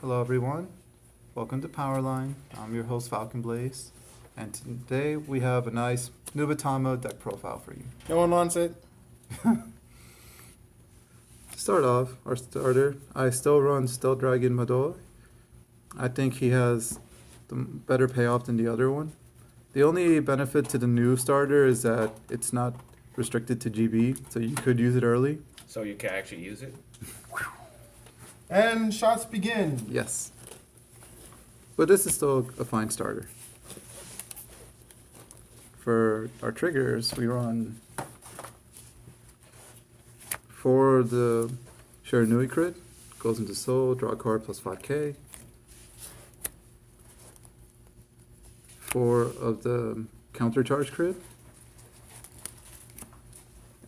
Hello everyone, welcome to Powerline. I'm your host Falcon Blaze, and today we have a nice Nubatama deck profile for you. No one wants it. To start off, our starter, I still run Stealth Dragon Madoy. I think he has the better payoff than the other one. The only benefit to the new starter is that it's not restricted to GB, so you could use it early. So you can actually use it? And shots begin. Yes. But this is still a fine starter. For our triggers, we run for the Shiranui crit, goes into soul, draw a card plus 5k. 4 of the counter charge crit.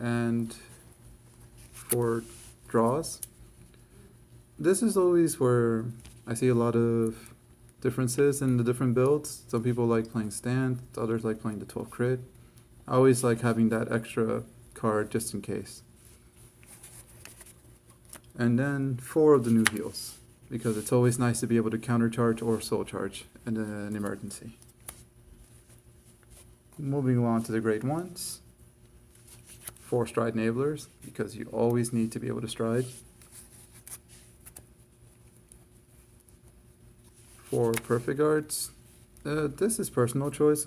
And 4 draws. This is always where I see a lot of differences in the different builds. Some people like playing stand, others like playing the 12 crit. I always like having that extra card just in case. And then 4 of the new heals, because it's always nice to be able to counter charge or soul charge in an emergency. Moving along to the grade 1s. 4 stride enablers, because you always need to be able to stride. 4 perfect guards. This is personal choice.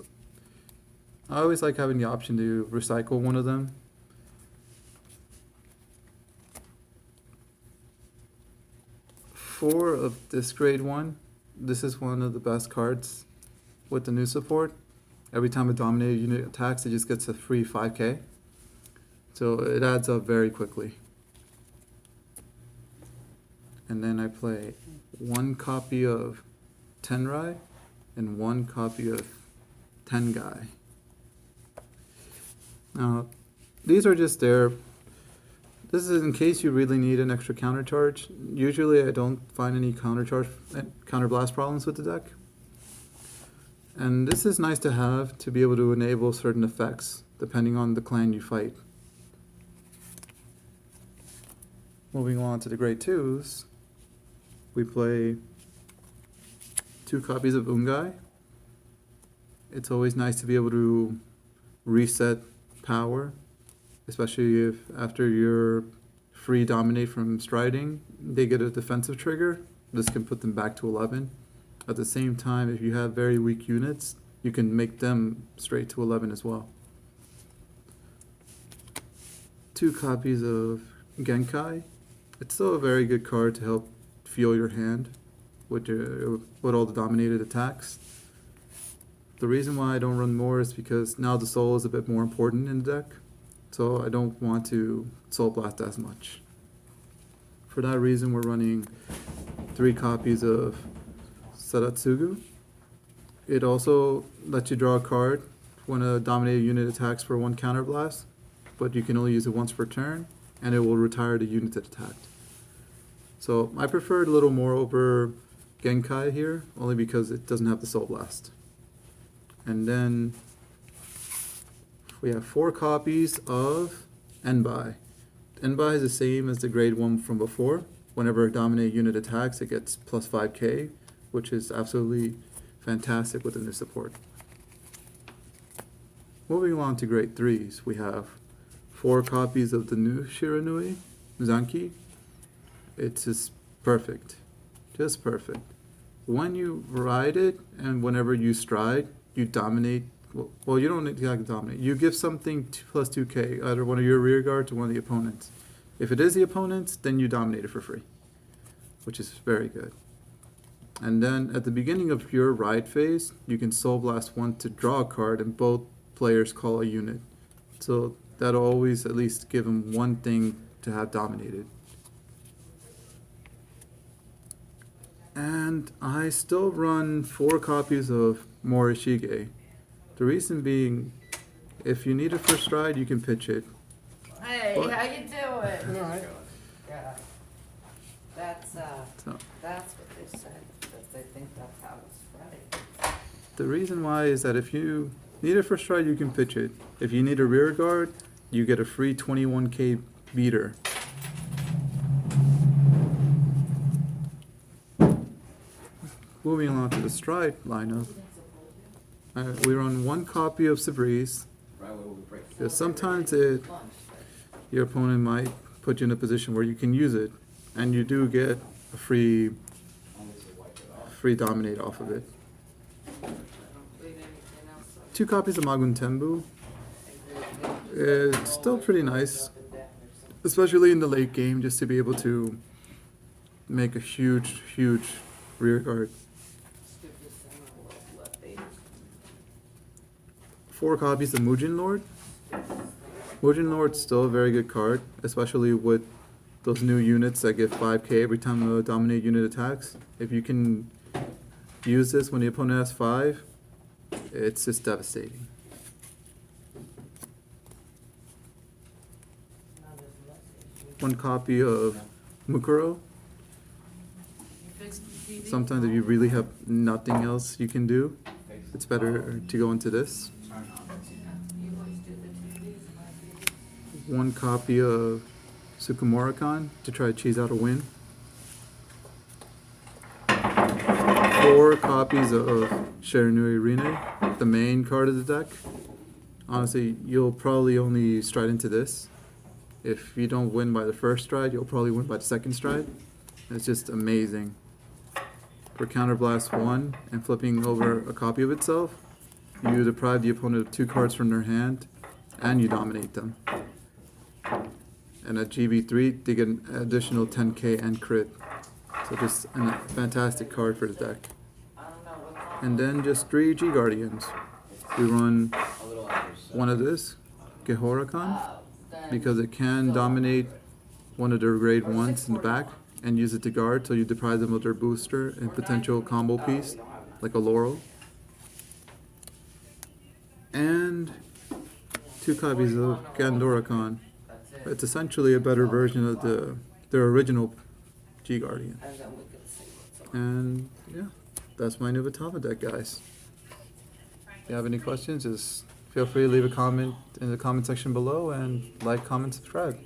I always like having the option to recycle one of them. Four of this grade 1. This is one of the best cards with the new support. Every time a dominated unit attacks, it just gets a free 5k. So it adds up very quickly. And then I play 1 copy of Tenrai and 1 copy of Tengai. Now, these are just there. This is in case you really need an extra counter charge. Usually I don't find any counter blast problems with the deck. And this is nice to have to be able to enable certain effects depending on the clan you fight. Moving on to the grade 2s, we play 2 copies of Ungai. It's always nice to be able to reset power, especially if after your free dominate from striding, they get a defensive trigger. This can put them back to 11. At the same time, if you have very weak units, you can make them straight to 11 as well. 2 copies of Genkai. It's still a very good card to help fuel your hand with all the dominated attacks. The reason why I don't run more is because now the soul is a bit more important in the deck, so I don't want to soul blast as much. For that reason, we're running 3 copies of Sadatsugu. It also lets you draw a card when a dominated unit attacks for 1 counter blast, but you can only use it once per turn, and it will retire the unit that attacked. So I prefer it a little more over Genkai here, only because it doesn't have the Soul Blast. And then we have 4 copies of Enbai. Enbai is the same as the grade 1 from before. Whenever a dominated unit attacks, it gets plus 5k, which is absolutely fantastic with the new support. Moving along to grade 3s, we have 4 copies of the new Shiranui, Zanki. It's just perfect. Just perfect. When you ride it and whenever you stride, you dominate. Well, you don't need to dominate. You give something plus 2k, either one of your rear guards or one of the opponents. If it is the opponent's, then you dominate it for free, which is very good. And then at the beginning of your ride phase, you can Soul Blast 1 to draw a card and both players call a unit. So that'll always at least give them one thing to have dominated. And I still run 4 copies of Morishige. The reason being, if you need it for stride, you can pitch it. Hey, But- how you doing? All right. Yeah. That's So that's what they said, that they think that's how it's spreading. the reason why is that if you need it for stride, you can pitch it. If you need a rear guard, you get a free 21k beater. moving on to the Stride lineup, we run one copy of Sabreeze. Because sometimes your opponent might put you in a position where you can use it, and you do get a free dominate off of it. Two copies of Magun Tembu. It's still pretty nice, especially in the late game, just to be able to make a huge rear guard. 4 copies of Mujin Lord. Mujin Lord's still a very good card, especially with those new units that get 5k every time a dominate unit attacks. If you can use this when the opponent has 5, it's just devastating. One copy of Mukuro. Sometimes if you really have nothing else you can do, it's better to go into this. One copy of Sukumura-kan to try to cheese out a win. 4 copies of Shiranui Rine, the main card of the deck. Honestly, you'll probably only stride into this. If you don't win by the first stride, you'll probably win by the second stride. It's just amazing. For Counterblast 1 and flipping over a copy of itself, you deprive the opponent of 2 cards from their hand, and you dominate them. And at GB3, they get an additional 10k and crit. So just a fantastic card for the deck. And then just 3 G Guardians. We run one of this, Gehora-kan, because it can dominate one of their grade 1s in the back and use it to guard till you deprive them of their booster and potential combo piece, like a Laurel. And 2 copies of Gandora-kan. It's essentially a better version of their original G Guardian. And yeah, that's my Nubatama deck, guys. If you have any questions, just feel free to leave a comment in the comment section below, and like, comment, subscribe.